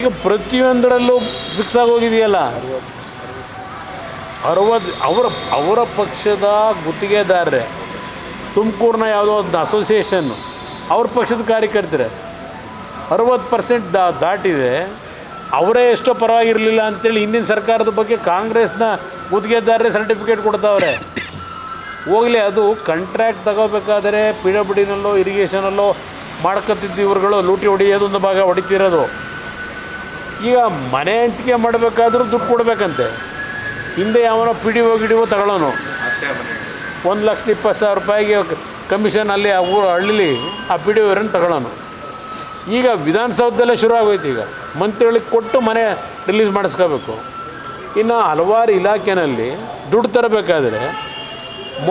ಈಗ ಪ್ರತಿಯೊಂದರಲ್ಲೂ ಫಿಕ್ಸ್ ಆಗೋಗಿದೆಯಲ್ಲ 60 ಅವರ ಪಕ್ಷದ ಗುತ್ತಿಗೆದಾರರೇ ತುಮಕೂರಿನ ಯಾವುದೋ ಒಂದು ಅಸೋಸಿಯೇಷನ್ನು ಅವ್ರ ಪಕ್ಷದ ಕಾರ್ಯಕರ್ತರೆ 60% ದಾಟಿದೆ. ಅವರೇ ಎಷ್ಟೋ ಪರವಾಗಿರಲಿಲ್ಲ ಅಂತೇಳಿ ಹಿಂದಿನ ಸರ್ಕಾರದ ಬಗ್ಗೆ ಕಾಂಗ್ರೆಸ್ನ ಗುತ್ತಿಗೆದಾರರೇ ಸರ್ಟಿಫಿಕೇಟ್ ಕೊಡ್ತಾವ್ರೆ. ಹೋಗಲಿ, ಅದು ಕಾಂಟ್ರಾಕ್ಟ್ ತಗೋಬೇಕಾದರೆ PWDನಲ್ಲೋ ಇರಿಗೇಷನಲ್ಲೋ ಮಾಡ್ಕೊತಿದ್ದು ಇವ್ರುಗಳು ಲೂಟಿ ಹೊಡಿಯೋದೊಂದು ಭಾಗ ಹೊಡಿತಿರೋದು. ಈಗ ಮನೆ ಹಂಚಿಕೆ ಮಾಡಬೇಕಾದ್ರೂ ದುಡ್ಡು ಕೊಡಬೇಕಂತೆ. ಹಿಂದೆ ಯಾವನೋ PDO ಗಿಡಿಒ ತಗೊಳ್ಳೋನು 1,20,000 ರೂಪಾಯಿಗೆ ಕಮಿಷನ್ ಅಲ್ಲಿ ಆ ಊರು ಹಳ್ಳಿಲಿ ಆ PDO ಇವರನ್ನು ತಗೊಳ್ಳೋನು. ಈಗ ವಿಧಾನಸೌಧದಲ್ಲೇ ಶುರು ಆಗೋಯ್ತು. ಈಗ ಮಂತ್ರಿಗಳಿಗೆ ಕೊಟ್ಟು ಮನೆ ರಿಲೀಸ್ ಮಾಡಿಸ್ಕೋಬೇಕು. ಇನ್ನು ಹಲವಾರು ಇಲಾಖೆಯಲ್ಲಿ ದುಡ್ಡು ತರಬೇಕಾದ್ರೆ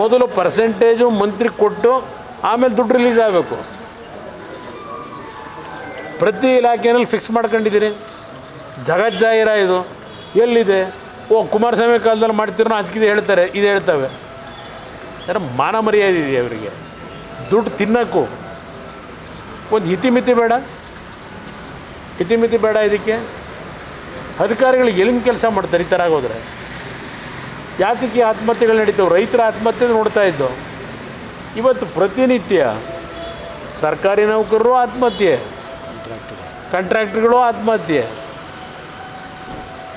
ಮೊದಲು ಪರ್ಸೆಂಟೇಜು ಮಂತ್ರಿಗೆ ಕೊಟ್ಟು ಆಮೇಲೆ ದುಡ್ಡು ರಿಲೀಸ್ ಆಗಬೇಕು. ಪ್ರತಿ ಇಲಾಖೆಯಲ್ಲಿ ಫಿಕ್ಸ್ ಮಾಡ್ಕೊಂಡಿದ್ದೀರಿ. ಜಗಜ್ಜಾಹಿರ ಇದು ಎಲ್ಲಿದೆ? ಕುಮಾರಸ್ವಾಮಿ ಕಾಲದಲ್ಲಿ ಮಾಡ್ತಿರೋ ಅದಕ್ಕಿದೆ ಹೇಳ್ತಾರೆ, ಇದು ಹೇಳ್ತವೆ. ಯಾರು ಮಾನ ಮರ್ಯಾದೆ ಇದೆಯಾ ಅವರಿಗೆ? ದುಡ್ಡು ತಿನ್ನೋಕ್ಕೂ ಒಂದು ಇತಿಮಿತಿ ಬೇಡ? ಇತಿಮಿತಿ ಬೇಡ ಇದಕ್ಕೆ? ಅಧಿಕಾರಿಗಳು ಎಲ್ಲಿಂದ ಕೆಲಸ ಮಾಡ್ತಾರೆ ಈ ಥರ ಆಗೋದ್ರೆ? ಯಾತಕ್ಕೆ ಆತ್ಮಹತ್ಯೆಗಳು ನಡೀತವೆ? ರೈತರ ಆತ್ಮಹತ್ಯೆ ನೋಡ್ತಾ ಇದ್ದು. ಇವತ್ತು ಪ್ರತಿನಿತ್ಯ ಸರ್ಕಾರಿ ನೌಕರರು ಆತ್ಮಹತ್ಯೆ, ಕಾಂಟ್ರಾಕ್ಟ್ರುಗಳು ಆತ್ಮಹತ್ಯೆ.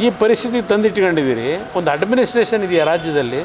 ಈ ಪರಿಸ್ಥಿತಿಗೆ ತಂದಿಟ್ಕೊಂಡಿದ್ದೀರಿ. ಒಂದು ಅಡ್ಮಿನಿಸ್ಟ್ರೇಷನ್ ಇದೆಯಾ ರಾಜ್ಯದಲ್ಲಿ?